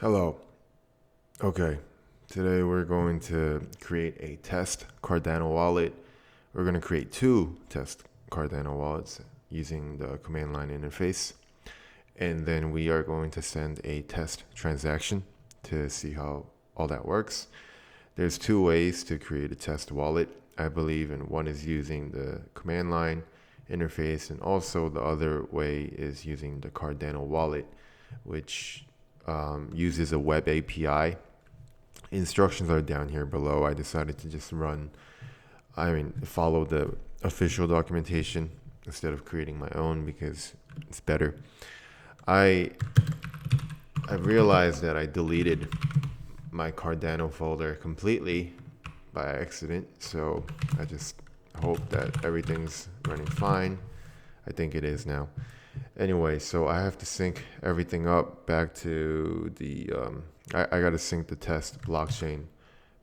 Hello. Okay. Today we're going to create a test Cardano wallet. We're going to create two test Cardano wallets using the command line interface. And then we are going to send a test transaction to see how all that works. There's two ways to create a test wallet, I believe, and one is using the command line interface, and also the other way is using the Cardano wallet, which uses a web API. Instructions are down here below. I decided to just follow the official documentation instead of creating my own because it's better. I I realized that I deleted my Cardano folder completely by accident, so I just hope that everything's running fine. I think it is now. Anyway, so I have to sync everything up back to the I got to sync the test blockchain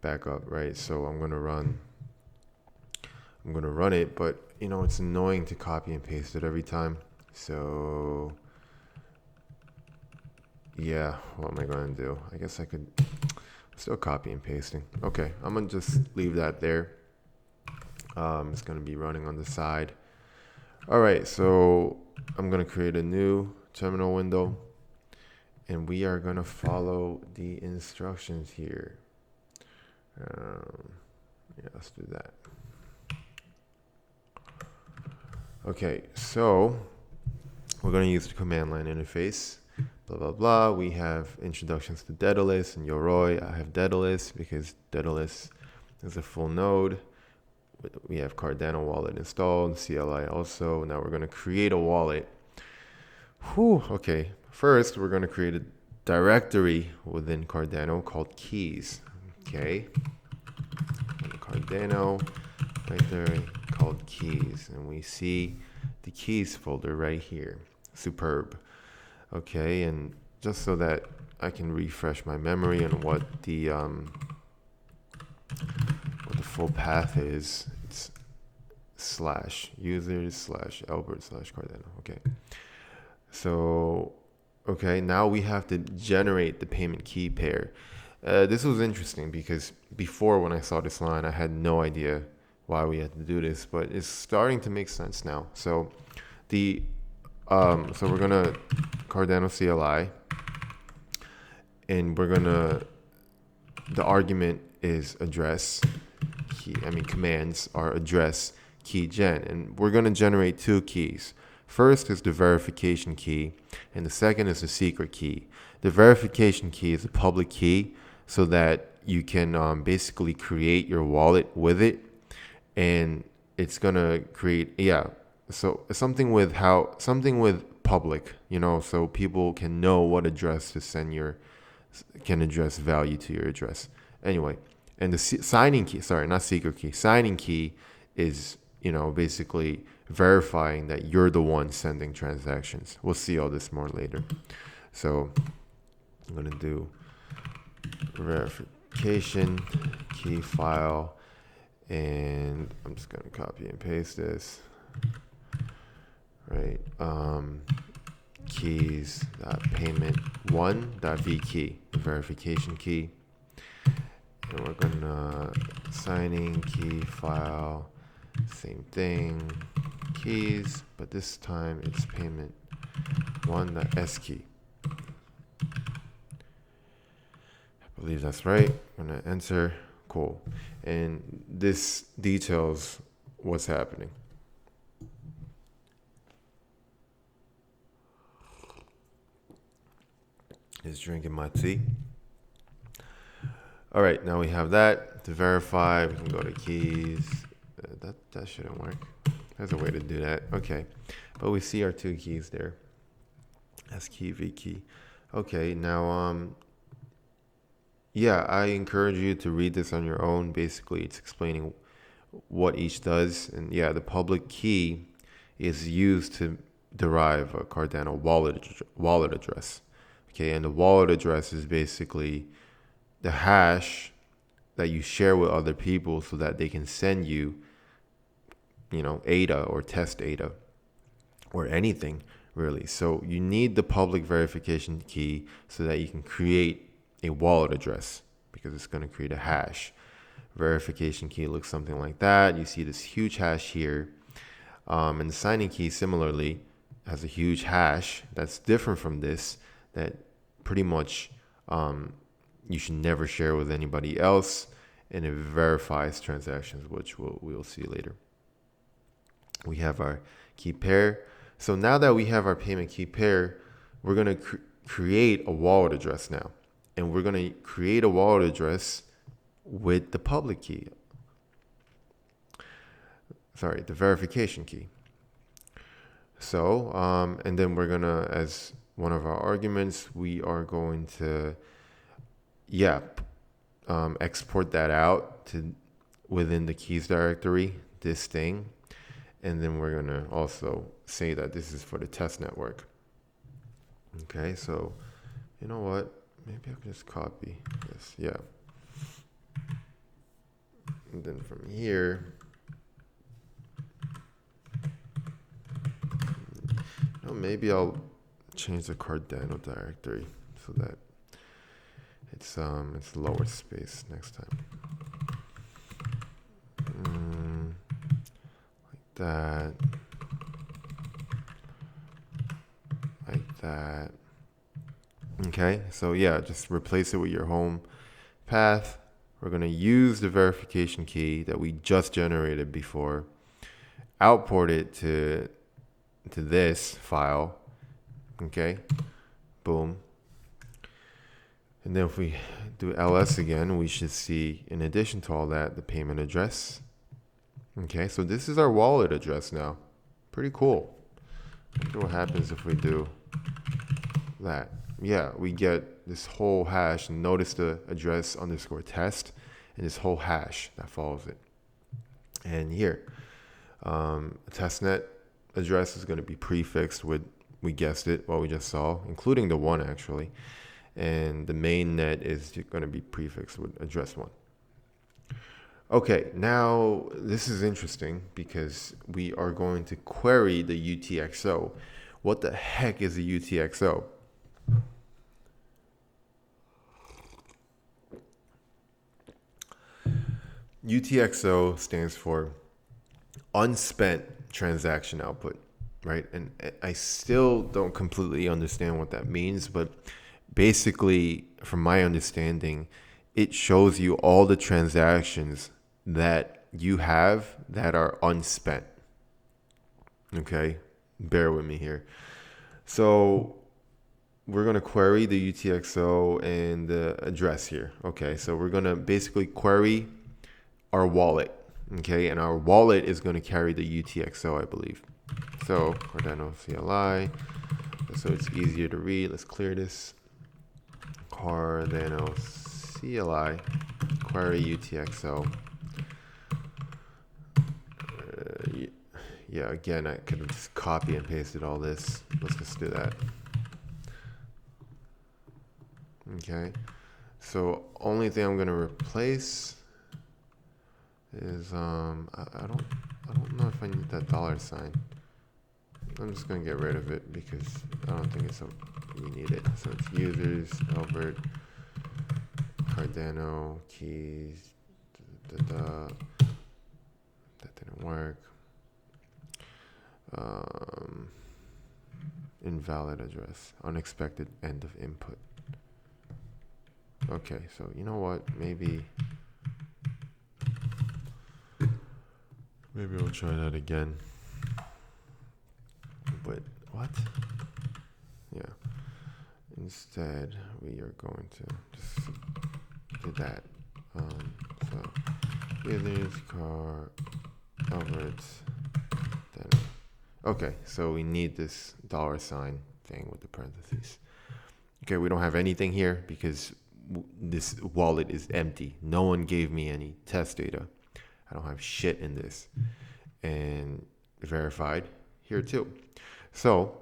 back up, right? So I'm gonna run it, but it's annoying to copy and paste it every time. So yeah, what am I gonna do? I guess I could still copy and pasting. Okay, I'm gonna just leave that there. It's gonna be running on the side. All right, so I'm gonna create a new terminal window, and we are gonna follow the instructions here. Yeah, let's do that. Okay, so we're gonna use the command line interface. Blah blah blah. We have introductions to Daedalus and Yoroi. I have Daedalus because Daedalus is a full node. We have Cardano wallet installed, CLI also. Now we're gonna create a wallet. Okay. First, we're gonna create a directory within Cardano called keys. Okay. Cardano directory called keys, and we see the keys folder right here. Superb. Okay, and just so that I can refresh my memory on what the full path is, it's slash users slash Albert slash Cardano. Okay, so okay, now we have to generate the payment key pair. This was interesting because before, when I saw this line, I had no idea why we had to do this, but it's starting to make sense now. So the so we're gonna Cardano CLI, and the argument is address key. Commands are address key gen, and we're gonna generate two keys. First is the verification key, and the second is the secret key. The verification key is a public key, so that you can basically create your wallet with it, and it's gonna create so something with public, so people can know what address to send can address value to your address. Anyway, and the signing key, sorry, not secret key, signing key is, basically verifying that you're the one sending transactions. We'll see all this more later. So I'm going to do verification key file, and I'm just going to copy and paste this. Right. Keys payment one.v key, the verification key. And we're gonna signing key file, same thing, keys, but this time it's payment one.s key. I believe that's right. I'm gonna enter. Cool. And this details what's happening. Is drinking my tea. All right, now we have that to verify. We can go to keys. That shouldn't work. There's a way to do that. Okay, but we see our two keys there. S key, V key. Okay, now yeah, I encourage you to read this on your own. Basically, it's explaining what each does, and yeah, the public key is used to derive a Cardano wallet address. Okay, and the wallet address is basically the hash that you share with other people so that they can send you, ADA or test ADA or anything, really. So you need the public verification key so that you can create a wallet address, because it's going to create a hash. Verification key looks something like that. You see this huge hash here. And the signing key similarly has a huge hash that's different from this, that pretty much you should never share with anybody else, and it verifies transactions, which we'll see later. We have our key pair. So now that we have our payment key pair, we're going to create a wallet address now. And we're going to create a wallet address with the public key. Sorry, the verification key. So, and then we're going to, as one of our arguments, we are going to, export that out to within the keys directory, this thing. And then we're going to also say that this is for the test network. Okay, so you know what? Maybe I can just copy this. Yeah. And then from here, maybe I'll change the Cardano directory so that it's lower space next time. Like that. Okay, so yeah, just replace it with your home path. We're going to use the verification key that we just generated before, output it to this file. Okay, boom. And then if we do ls again, we should see, in addition to all that, the payment address. Okay, so this is our wallet address now. Pretty cool. I wonder what happens if we do that. Yeah, we get this whole hash. Notice the address underscore test and this whole hash that follows it. And here, testnet address is going to be prefixed with, we guessed it, what we just saw, including the 1 actually. And the main net is going to be prefixed with address 1. Okay, now this is interesting because we are going to query the UTXO. What the heck is a UTXO? UTXO stands for unspent transaction output, right? And I still don't completely understand what that means, but basically, from my understanding, it shows you all the transactions that you have that are unspent. Okay, bear with me here. So we're going to query the UTXO and the address here. Okay, so we're going to basically query our wallet. Okay, and our wallet is going to carry the UTXO, I believe. So cardano-cli, so it's easier to read. Let's clear this. Cardano-cli query UTXO. Yeah, again, I could have just copy and pasted all this. Let's just do that. Okay, so only thing I'm going to replace is I don't know if I need that $sign. I'm just going to get rid of it because I don't think we need it. So it's users, Albert, Cardano, keys, that didn't work. Invalid address, unexpected end of input. Okay, so you know what? Maybe we'll try that again. But what? Yeah. Instead, we are going to just do that. So users, car, Albert. Okay, so we need this $sign thing with the parentheses. Okay, we don't have anything here because this wallet is empty. No one gave me any test data. I don't have shit in this. And verified here too. So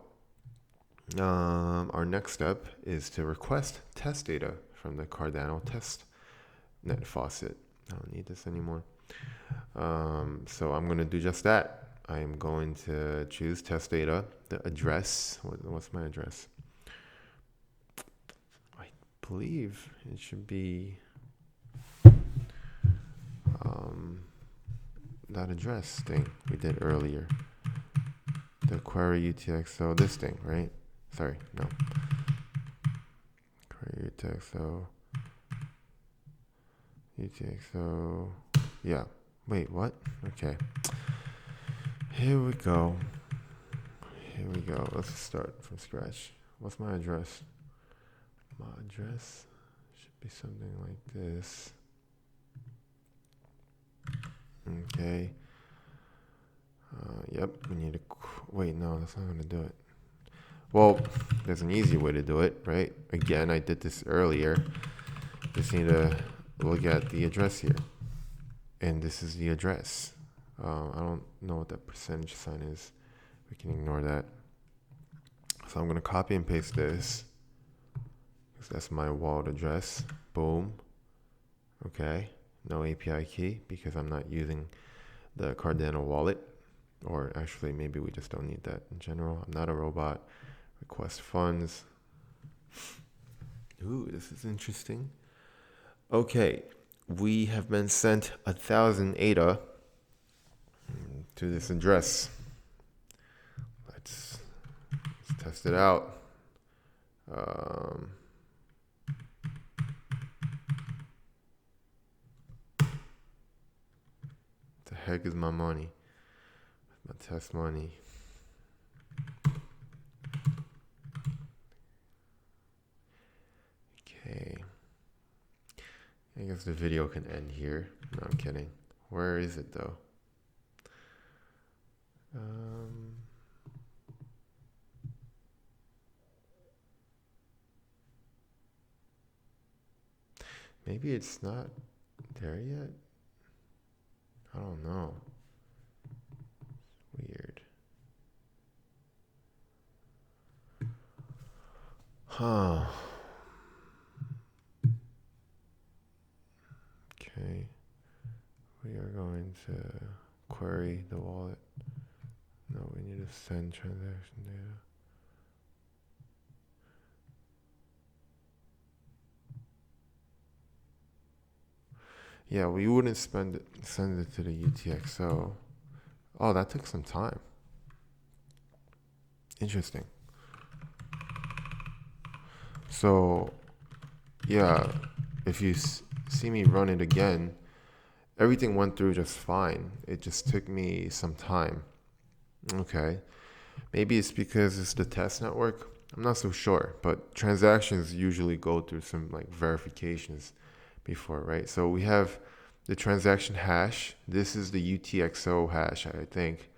our next step is to request test data from the Cardano test net faucet. I don't need this anymore. So I'm going to do just that. I am going to choose test data, the address. What's my address? I believe it should be that address thing we did earlier. The query UTXO, this thing, right? Sorry, no. Query UTXO, yeah. Wait, what? Okay. Here we go. Let's start from scratch. What's my address? My address should be something like this. Okay. Yep, we need to. Wait, no, that's not going to do it. Well, there's an easy way to do it, right? Again, I did this earlier. Just need to look at the address here. And this is the address. I don't know what that percentage sign is. We can ignore that. So I'm going to copy and paste this. Because that's my wallet address. Boom. Okay. No API key because I'm not using the Cardano wallet. Or actually, maybe we just don't need that in general. I'm not a robot. Request funds. Ooh, this is interesting. Okay, we have been sent 1,000 ADA to this address. Let's test it out. The heck is my money? My test money. Okay. I guess the video can end here. No, I'm kidding. Where is it though? Maybe it's not there yet? I don't know. Weird. Huh. Okay. We are going to query the wallet. No, we need to send transaction data. Yeah, we wouldn't send it to the UTXO. Oh, that took some time. Interesting. So, yeah, if you see me run it again, everything went through just fine. It just took me some time. Okay. Maybe it's because it's the test network. I'm not so sure, but transactions usually go through some like verifications before, right? So we have the transaction hash. This is the UTXO hash, I think.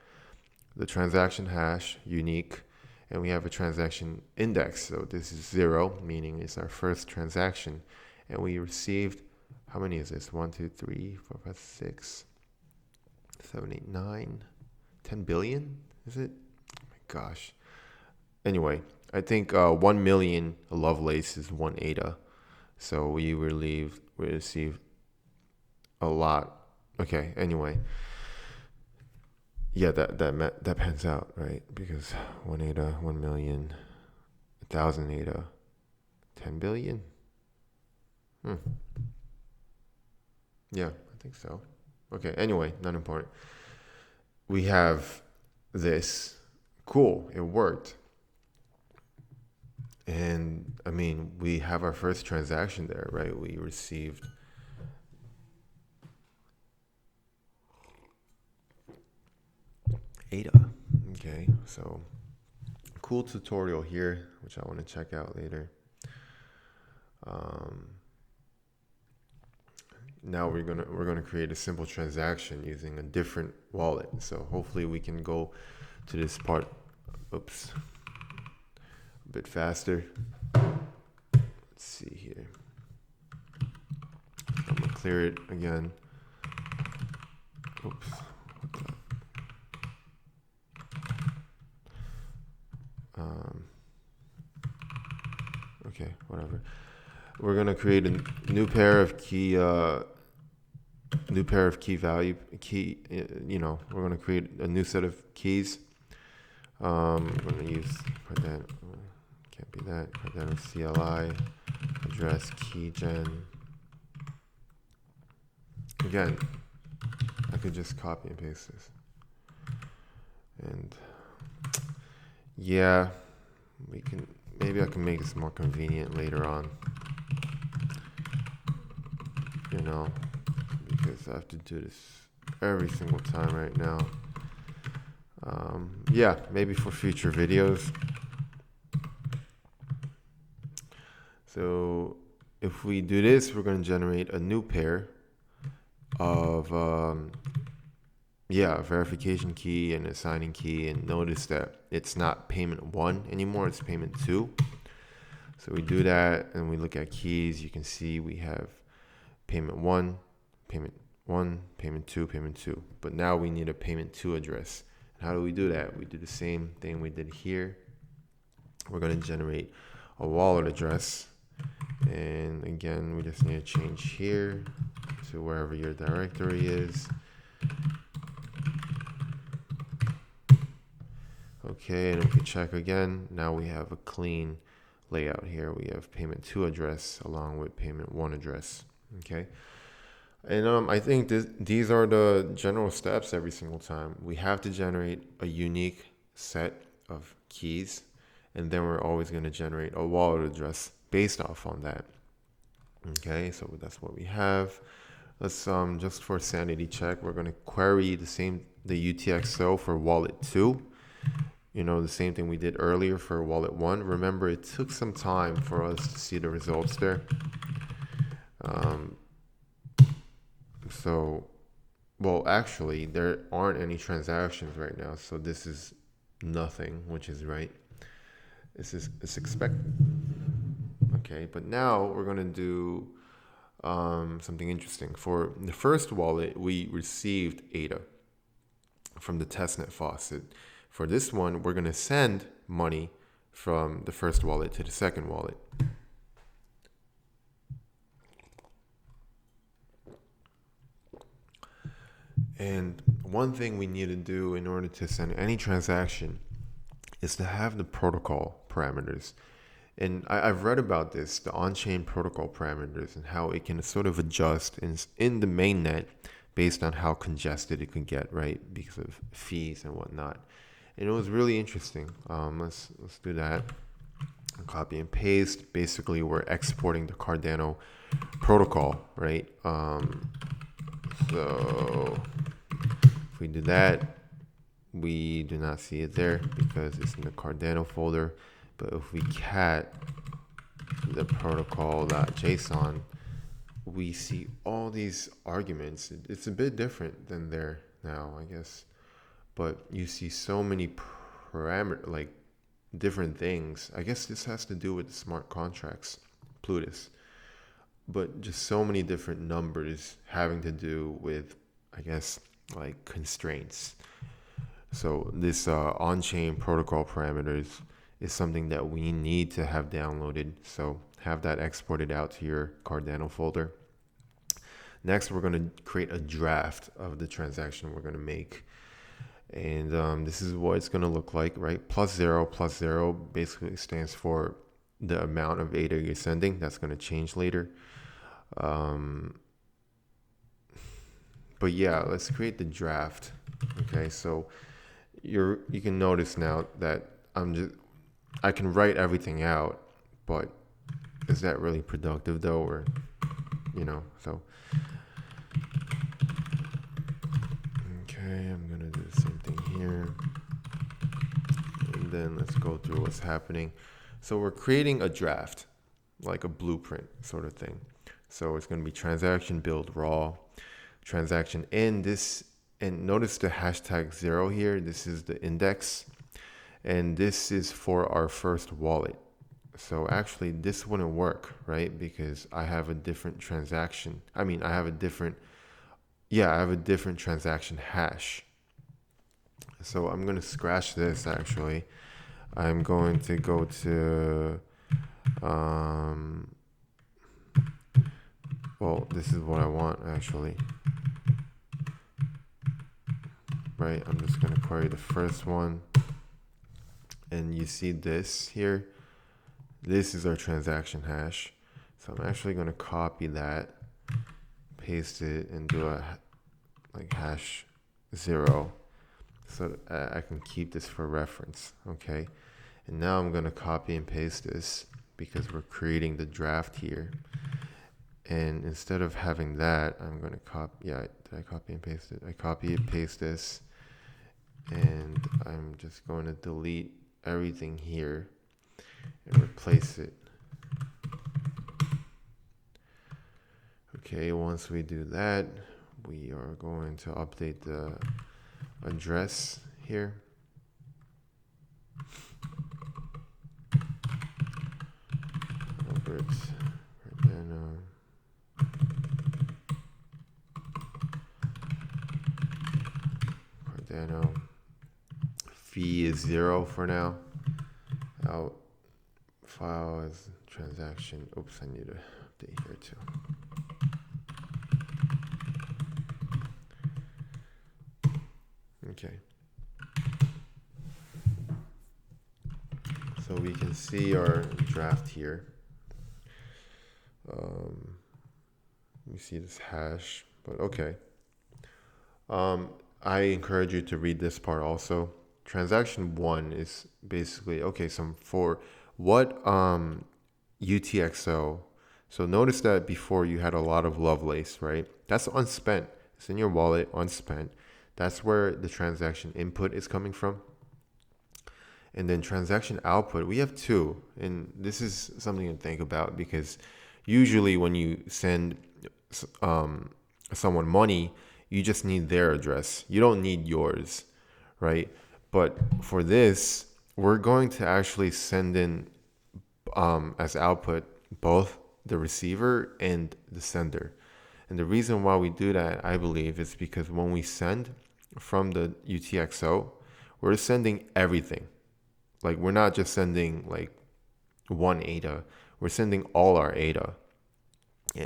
The transaction hash, unique. And we have a transaction index. So this is 0, meaning it's our first transaction. And we received, how many is this? 1, 2, 3, 4, 5, 6, 7, 8, 9, 10 billion? Is it? Oh my gosh. Anyway, I think 1 million Lovelace is 1 ADA. So we received a lot. Okay, anyway. Yeah, that pans out, right? Because 1 ADA, 1 million, 1,000 ADA, 10 billion? Yeah, I think so. Okay, anyway, not important. We have this. Cool, it worked. And I mean, we have our first transaction there, right? We received ADA. Okay, so cool tutorial here, which I want to check out later. Now we're gonna create a simple transaction using a different wallet. So hopefully we can go to this part. Oops, a bit faster. Let's see here. I'm gonna clear it again. Oops. Okay, whatever. We're gonna create a new pair of key new pair of we're going to create a new set of keys. We're going to use Cardano, can't be that, cardano-cli, address keygen. Again, I could just copy and paste this. And yeah, maybe I can make this more convenient later on, because I have to do this every single time right now. Yeah, maybe for future videos. So if we do this, we're going to generate a new pair of verification key and a signing key. And notice that it's not payment 1 anymore, it's payment 2. So we do that and we look at keys. You can see we have payment 1, payment 1, payment 2, payment 2. But now we need a payment 2 address. And how do we do that? We do the same thing we did here. We're going to generate a wallet address. And again, we just need to change here to wherever your directory is. Okay, and we can check again. Now we have a clean layout here. We have payment 2 address along with payment 1 address. Okay, and I think these are the general steps every single time. We have to generate a unique set of keys, and then we're always going to generate a wallet address based off on that. Okay, so that's what we have. Let's just for sanity check, we're going to query the UTXO for wallet 2. The same thing we did earlier for wallet 1. Remember, it took some time for us to see the results there. Actually, there aren't any transactions right now, so this is nothing, which is right. It's expected. Okay, but now we're going to do something interesting. For the first wallet, we received ADA from the testnet faucet. For this one, we're going to send money from the first wallet to the second wallet. And one thing we need to do in order to send any transaction is to have the protocol parameters. And I've read about this, the on-chain protocol parameters, and how it can sort of adjust in the mainnet based on how congested it can get, right? Because of fees and whatnot. And it was really interesting. Let's do that. Copy and paste. Basically, we're exporting the Cardano protocol, right? So if we do that, we do not see it there because it's in the Cardano folder. But if we cat the protocol.json, we see all these arguments. It's a bit different than there now, I guess. But you see so many different things. I guess this has to do with the smart contracts, Plutus. But just so many different numbers having to do with, I guess, like constraints. So this on-chain protocol parameters is something that we need to have downloaded. So have that exported out to your Cardano folder. Next, we're going to create a draft of the transaction we're going to make. And this is what it's going to look like, right? +0 basically stands for the amount of ADA you're sending. That's going to change later. But yeah, let's create the draft. Okay, so you can notice now that I can write everything out, but is that really productive though? Or, so. Okay, I'm gonna do the same thing here. And then let's go through what's happening. So we're creating a draft, like a blueprint sort of thing. So it's gonna be transaction build raw, transaction in this, and notice the hashtag 0 here. This is the index, and this is for our first wallet. So actually this wouldn't work, right? Because I have a different transaction. I have a different transaction hash. So I'm going to scratch this actually. I'm going to go to, this is what I want actually. right? I'm just going to query the first one. And you see this here. This is our transaction hash. So I'm actually going to copy that, paste it, and do a like hash 0 so that I can keep this for reference. Okay. And now I'm going to copy and paste this because we're creating the draft here. And instead of having that, I'm going to copy. Yeah, did I copy and paste it? I copy it, paste this. And I'm just going to delete everything here and replace it. Okay, once we do that, we are going to update the address here. Albert Cardano. Fee is 0 for now. Out file as transaction. Oops, I need to update here too. Okay. So we can see our draft here. We see this hash, but okay. I encourage you to read this part also. Transaction 1 is basically, okay, so for what UTXO, so notice that before you had a lot of Lovelace, right? That's unspent. It's in your wallet, unspent. That's where the transaction input is coming from. And then transaction output, we have 2. And this is something to think about because usually when you send someone money, you just need their address. You don't need yours, right? But for this, we're going to actually send in as output both the receiver and the sender. And the reason why we do that, I believe, is because when we send from the UTXO, we're sending everything. Like, we're not just sending like one ADA, we're sending all our ADA.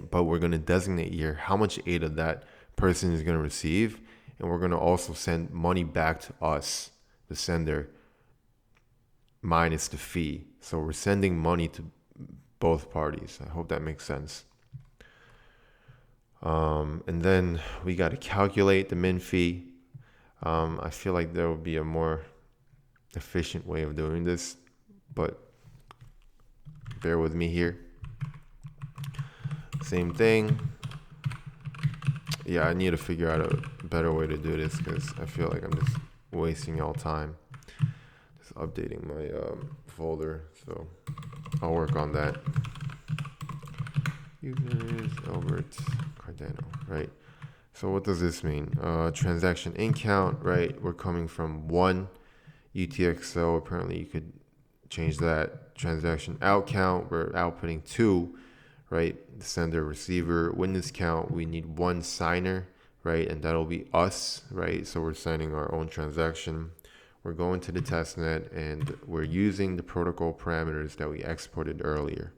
But we're going to designate here how much ADA that person is going to receive. And we're going to also send money back to us, the sender, minus the fee. So we're sending money to both parties. I hope that makes sense. And then we got to calculate the min fee. I feel like there would be a more efficient way of doing this, but bear with me here. Same thing. Yeah, I need to figure out a better way to do this because I feel like I'm just wasting y'all time. Just updating my folder, so I'll work on that. User is Albert Cardano, right? So what does this mean? Transaction in count, right? We're coming from 1 UTXO. Apparently you could change that. Transaction out count, we're outputting 2, right? The sender, receiver. Witness count, we need 1 signer, right? And that'll be us, right? So we're signing our own transaction. We're going to the testnet and we're using the protocol parameters that we exported earlier.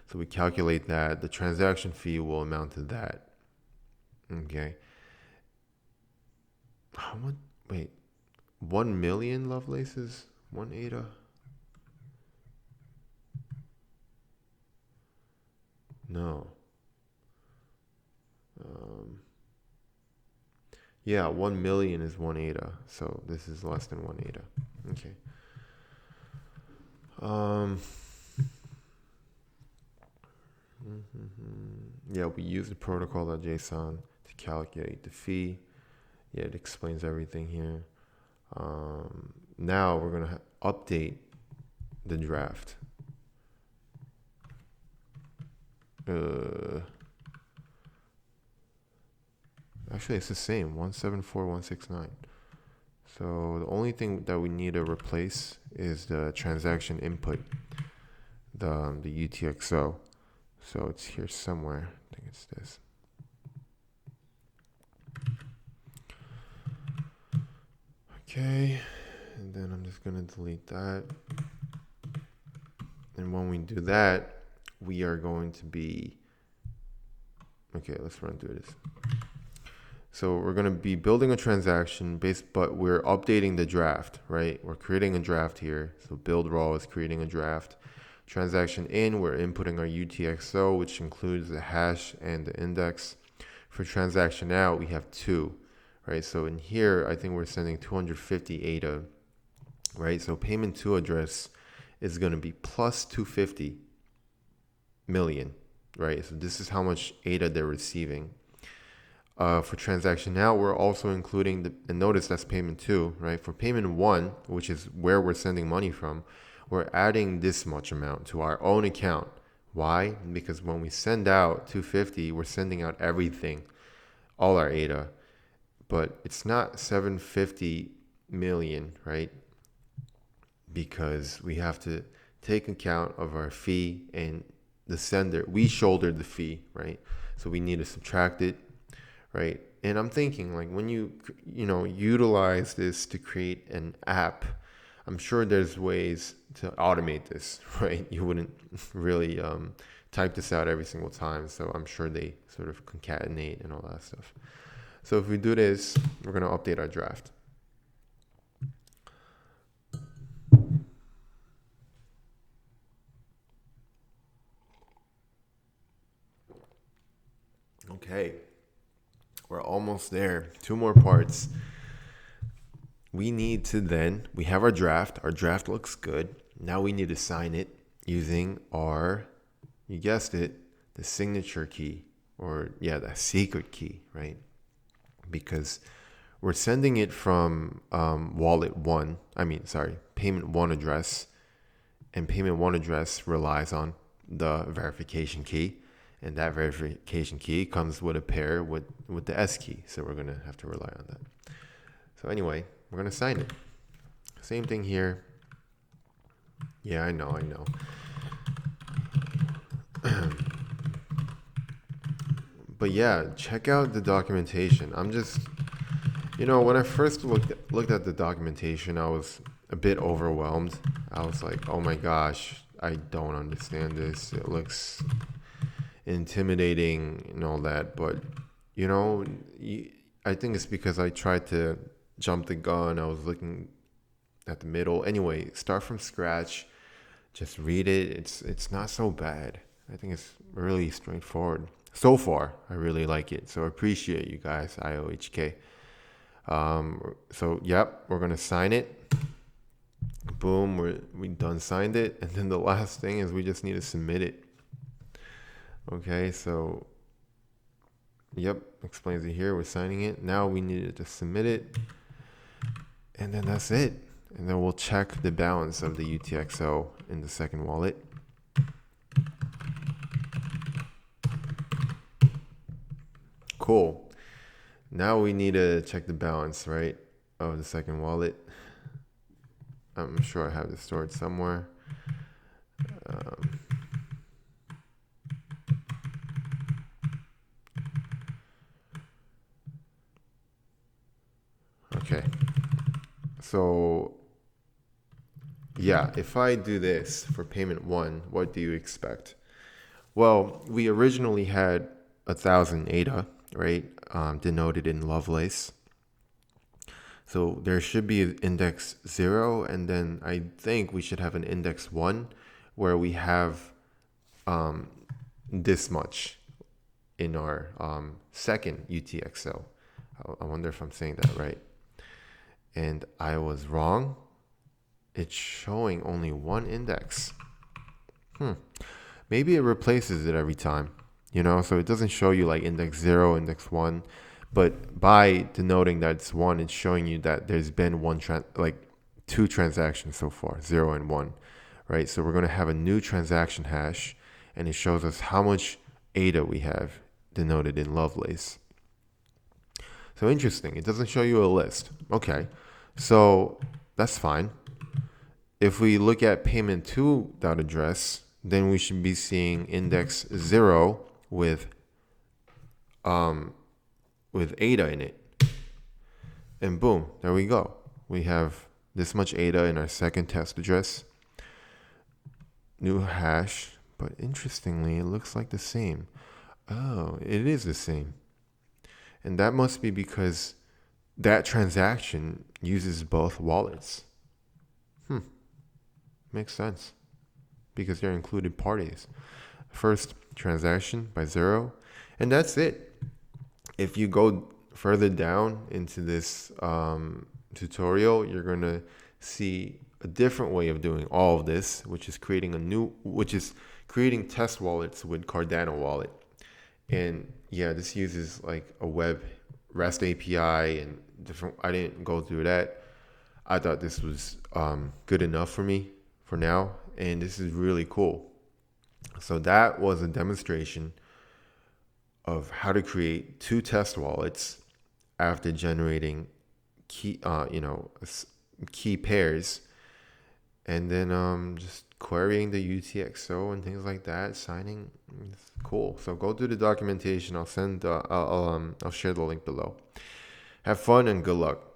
So we calculate that. The transaction fee will amount to that. Okay. How much? Wait. 1 million Lovelaces? 1 ADA? No. Yeah, 1 million is 1 ADA. So this is less than 1 ADA. Okay. Yeah, we use the protocol.json to calculate the fee. Yeah, it explains everything here. Now we're going to update the draft. Actually, it's the same, 174169. So the only thing that we need to replace is the transaction input, the UTXO. So it's here somewhere. I think it's this. Okay, and then I'm just gonna delete that. And when we do that, we are going to be, okay, let's run through this. So we're going to be building a transaction but we're updating the draft, right? We're creating a draft here. So build raw is creating a draft. Transaction in, we're inputting our UTXO, which includes the hash and the index. For transaction out, we have 2, right? So in here, I think we're sending 250 ADA, right? So payment to address is going to be plus 250 million, right? So this is how much ADA they're receiving. For transaction out, we're also including and notice that's payment 2, right? For payment 1, which is where we're sending money from, we're adding this much amount to our own account. Why? Because when we send out 250, we're sending out everything, all our ADA, but it's not 750 million, right? Because we have to take account of our fee and the sender. We shouldered the fee, right? So we need to subtract it, right? And I'm thinking, like, when you utilize this to create an app, I'm sure there's ways to automate this, right? You wouldn't really type this out every single time. So I'm sure they sort of concatenate and all that stuff. So if we do this, we're going to update our draft. Okay, we're almost there. 2 more parts. We need to we have our draft. Our draft looks good. Now we need to sign it using our, you guessed it, the signature key, or the secret key, right? Because we're sending it from payment 1 address, and payment 1 address relies on the verification key, and that verification key comes with a pair with the S key, so we're going to have to rely on that. So anyway, we're going to sign it. Same thing here. Yeah, I know. But yeah, check out the documentation. I'm just, when I first looked at the documentation, I was a bit overwhelmed. I was like, oh my gosh, I don't understand this. It looks intimidating and all that. But, I think it's because I tried to jump the gun. I was looking at the middle. Anyway, start from scratch. Just read it. It's not so bad. I think it's really straightforward. So far, I really like it. So I appreciate you guys, IOHK. So, yep, we're going to sign it. Boom, we done signed it. And then the last thing is we just need to submit it. Okay, so, yep, explains it here. We're signing it. Now we needed to submit it. And then that's it. And then we'll check the balance of the UTXO in the second wallet. Cool. Now we need to check the balance, right, of the second wallet. I'm sure I have this stored somewhere. Okay. So, if I do this for payment 1, what do you expect? Well, we originally had 1,000 ADA, right, denoted in Lovelace. So there should be an index 0, and then I think we should have an index 1 where we have this much in our second UTXO. I wonder if I'm saying that right. And I was wrong. It's showing only 1 index. Maybe it replaces it every time, so it doesn't show you like index 0, index 1. But by denoting that it's 1, it's showing you that there's been 2 transactions so far, 0 and 1, right? So we're going to have a new transaction hash, and it shows us how much ADA we have denoted in Lovelace. So interesting. It doesn't show you a list. Okay, so that's fine. If we look at payment to that address, then we should be seeing index 0 with ADA in it. And boom, there we go. We have this much ADA in our second test address. New hash, but interestingly, it looks like the same. Oh, it is the same. And that must be because that transaction uses both wallets. Makes sense because they're included parties. First transaction by zero, and that's it. If you go further down into this tutorial, you're gonna see a different way of doing all of this, which is creating test wallets with Cardano wallet. And yeah, this uses like a web REST API and different. I didn't go through that. I thought this was good enough for me for now, and this is really cool. So that was a demonstration of how to create two test wallets after generating key pairs, and then just querying the UTXO and things like that, signing. It's cool. So go through the documentation. I'll share the link below. Have fun and good luck.